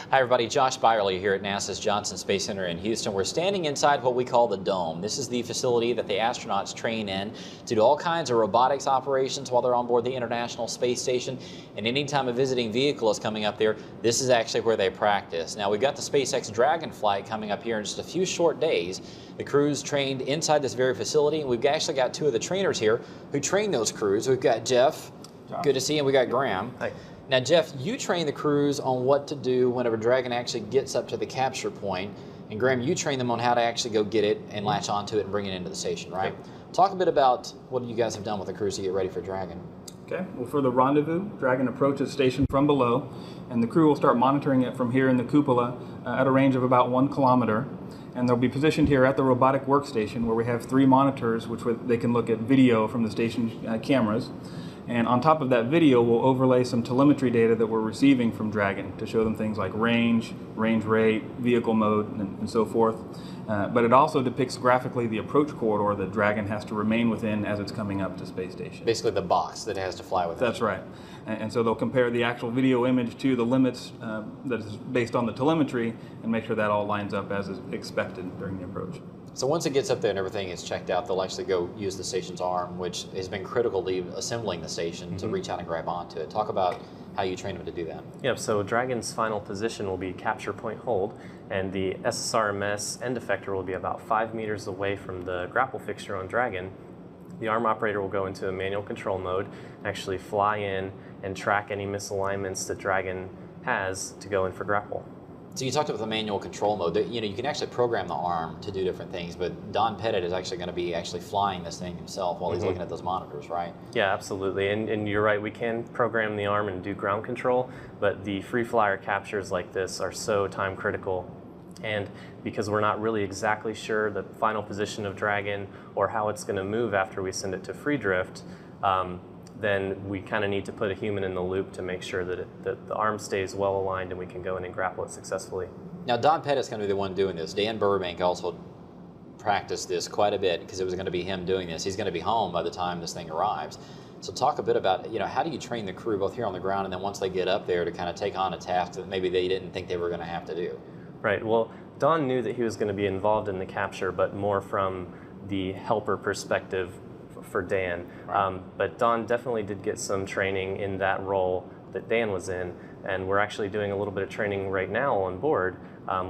Hi everybody, Josh Byerly here at NASA's Johnson Space Center in Houston. We're standing inside what we call the Dome. This is the facility that the astronauts train in to do all kinds of robotics operations while they're on board the International Space Station. And anytime a visiting vehicle is coming up there, this is actually where they practice. Now we've got the SpaceX Dragon flight coming up here in just a few short days. The crew's trained inside this very facility, and we've actually got two of the trainers here who train those crews. We've got Jeff, good to see you, and we got Graham. Hi. Now, Jeff, you train the crews on what to do whenever Dragon actually gets up to the capture point, and Graham, you train them on how to actually go get it and latch onto it and bring it into the station, right? Yep. Talk a bit about what you guys have done with the crews to get ready for Dragon. Okay, well, for the rendezvous, Dragon approaches station from below, and the crew will start monitoring it from here in the cupola at a range of about 1 kilometer. And they'll be positioned here at the robotic workstation where we have 3 monitors which they can look at video from the station cameras. And on top of that video, we'll overlay some telemetry data that we're receiving from Dragon to show them things like range rate, vehicle mode, and so forth. But it also depicts graphically the approach corridor that Dragon has to remain within as it's coming up to space station. Basically the box that it has to fly within. That's right. And so they'll compare the actual video image to the limits that is based on the telemetry and make sure that all lines up as is expected during the approach. So once it gets up there and everything is checked out, they'll actually go use the station's arm, which has been critical to assembling the station to reach out and grab onto it. Talk about how you train them to do that. Yep, so Dragon's final position will be capture point hold, and the SSRMS end effector will be about 5 meters away from the grapple fixture on Dragon. The arm operator will go into a manual control mode, actually fly in and track any misalignments that Dragon has to go in for grapple. So you talked about the manual control mode. You know, you can actually program the arm to do different things, but Don Pettit is actually going to be flying this thing himself while he's looking at those monitors, right? Yeah, absolutely. And you're right, we can program the arm and do ground control, but the free flyer captures like this are so time critical. And because we're not really exactly sure the final position of Dragon or how it's going to move after we send it to free drift, then we kind of need to put a human in the loop to make sure that the arm stays well aligned and we can go in and grapple it successfully. Now, Don Pettit's going to be the one doing this. Dan Burbank also practiced this quite a bit because it was going to be him doing this. He's going to be home by the time this thing arrives. So talk a bit about, how do you train the crew both here on the ground and then once they get up there to kind of take on a task that maybe they didn't think they were going to have to do? Right. Well, Don knew that he was going to be involved in the capture, but more from the helper perspective for Dan. Right. But Don definitely did get some training in that role that Dan was in, and we're actually doing a little bit of training right now on board.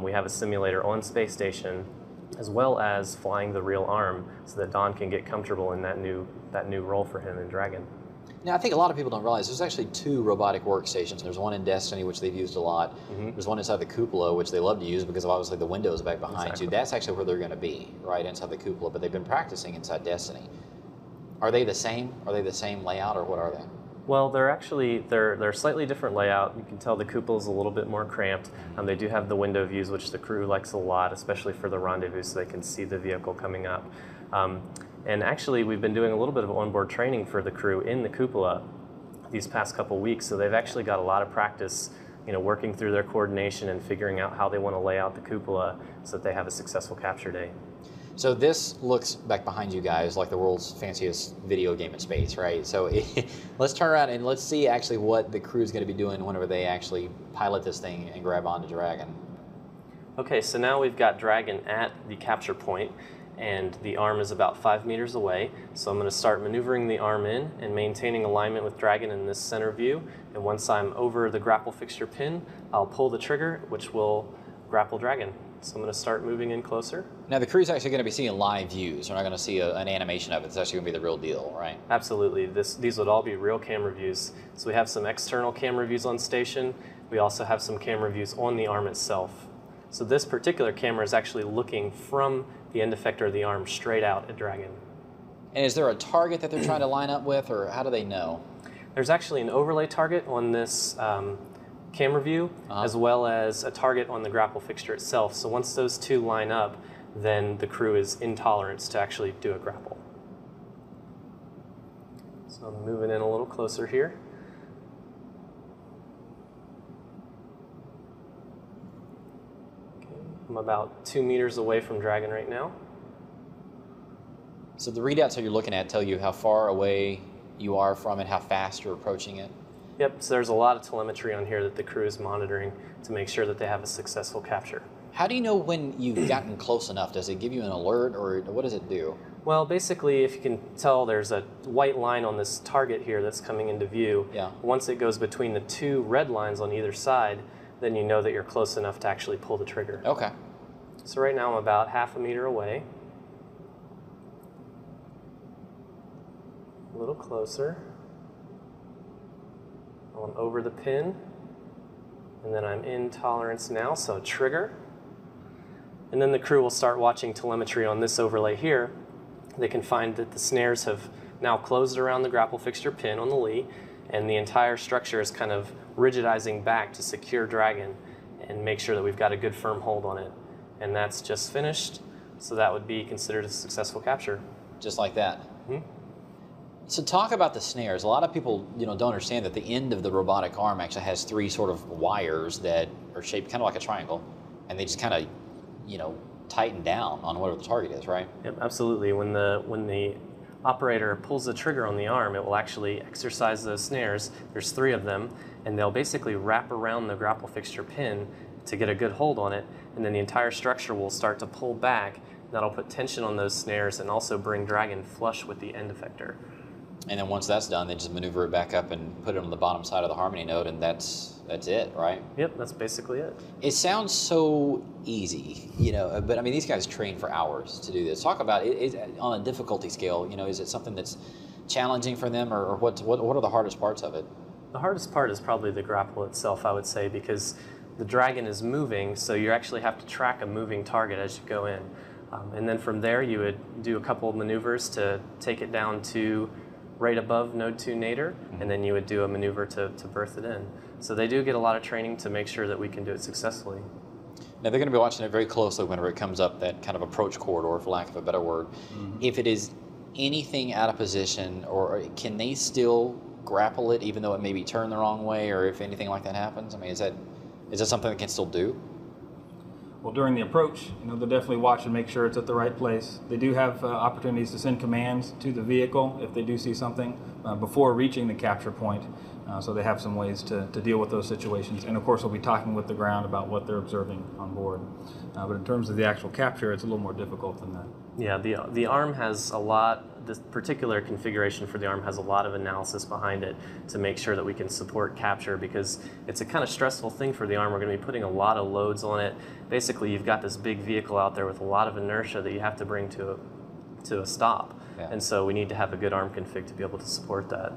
We have a simulator on space station, as well as flying the real arm, so that Don can get comfortable in that new role for him in Dragon. Now, I think a lot of people don't realize there's actually 2 robotic workstations. There's one in Destiny, which they've used a lot. There's one inside the cupola, which they love to use because of obviously the windows back behind you. That's actually where they're going to be, right inside the cupola, but they've been practicing inside Destiny. Are they the same? Are they the same layout, or what are they? Well, they're slightly different layout. You can tell the cupola is a little bit more cramped. They do have the window views, which the crew likes a lot, especially for the rendezvous, so they can see the vehicle coming up. And actually, we've been doing a little bit of onboard training for the crew in the cupola these past couple weeks, so they've actually got a lot of practice, working through their coordination and figuring out how they want to lay out the cupola so that they have a successful capture day. So this looks back behind you guys like the world's fanciest video game in space, right? So let's turn around and let's see actually what the crew's going to be doing whenever they actually pilot this thing and grab onto Dragon. Okay, so now we've got Dragon at the capture point, and the arm is about 5 meters away. So I'm going to start maneuvering the arm in and maintaining alignment with Dragon in this center view. And once I'm over the grapple fixture pin, I'll pull the trigger, which will grapple Dragon. So I'm going to start moving in closer. Now the crew's actually going to be seeing live views. We're not going to see an animation of it. It's actually going to be the real deal, right? Absolutely. These would all be real camera views. So we have some external camera views on station. We also have some camera views on the arm itself. So this particular camera is actually looking from the end effector of the arm straight out at Dragon. And is there a target that they're trying to line up with, or how do they know? There's actually an overlay target on this camera view, as well as a target on the grapple fixture itself. So once those 2 line up, then the crew is in tolerance to actually do a grapple. So I'm moving in a little closer here. Okay. I'm about 2 meters away from Dragon right now. So the readouts that you're looking at tell you how far away you are from it, how fast you're approaching it? Yep, so there's a lot of telemetry on here that the crew is monitoring to make sure that they have a successful capture. How do you know when you've gotten close enough? Does it give you an alert, or what does it do? Well, basically, if you can tell, there's a white line on this target here that's coming into view. Yeah. Once it goes between the two red lines on either side, then you know that you're close enough to actually pull the trigger. Okay. So right now I'm about half a meter away. A little closer. I'm over the pin, and then I'm in tolerance now, so trigger. And then the crew will start watching telemetry on this overlay here. They can find that the snares have now closed around the grapple fixture pin on the lee, and the entire structure is kind of rigidizing back to secure Dragon and make sure that we've got a good firm hold on it. And that's just finished, so that would be considered a successful capture. Just like that. Mm-hmm. So talk about the snares. A lot of people, don't understand that the end of the robotic arm actually has three sort of wires that are shaped kind of like a triangle, and they just kind of, tighten down on whatever the target is, right? Yep, absolutely. When the operator pulls the trigger on the arm, it will actually exercise those snares. There's 3 of them, and they'll basically wrap around the grapple fixture pin to get a good hold on it, and then the entire structure will start to pull back. That'll put tension on those snares and also bring Dragon flush with the end effector. And then once that's done, they just maneuver it back up and put it on the bottom side of the harmony node, and that's it, right? Yep, that's basically it. It sounds so easy, but I mean, these guys train for hours to do this. Talk about it on a difficulty scale. Is it something that's challenging for them, or what are the hardest parts of it? The hardest part is probably the grapple itself, I would say, because the Dragon is moving, so you actually have to track a moving target as you go in. And then from there, you would do a couple of maneuvers to take it down to right above node 2 nadir, and then you would do a maneuver to berth it in. So they do get a lot of training to make sure that we can do it successfully. Now they're going to be watching it very closely whenever it comes up that kind of approach corridor, for lack of a better word. If it is anything out of position, or can they still grapple it even though it may be turned the wrong way, or if anything like that happens? I mean, is that something they can still do? Well, during the approach, they'll definitely watch and make sure it's at the right place. They do have opportunities to send commands to the vehicle if they do see something before reaching the capture point. So they have some ways to deal with those situations. And of course, we'll be talking with the ground about what they're observing on board. But in terms of the actual capture, it's a little more difficult than that. Yeah, the arm has a lot, this particular configuration for the arm has a lot of analysis behind it to make sure that we can support capture, because it's a kind of stressful thing for the arm. We're going to be putting a lot of loads on it. Basically, you've got this big vehicle out there with a lot of inertia that you have to bring to a stop. Yeah. And so we need to have a good arm config to be able to support that.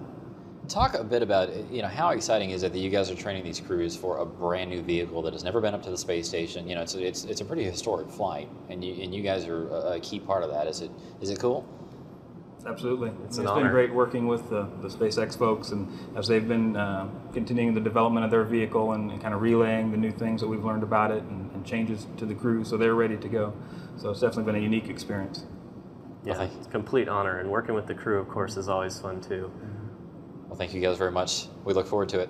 Talk a bit about, how exciting is it that you guys are training these crews for a brand new vehicle that has never been up to the space station? It's a pretty historic flight, and you guys are a key part of that. Is it cool? Absolutely. It's been honor. great working with the SpaceX folks, and as they've been continuing the development of their vehicle and kind of relaying the new things that we've learned about it and changes to the crew, so they're ready to go. So it's definitely been a unique experience. Yeah, it's a complete honor, and working with the crew, of course, is always fun too. Well, thank you guys very much. We look forward to it.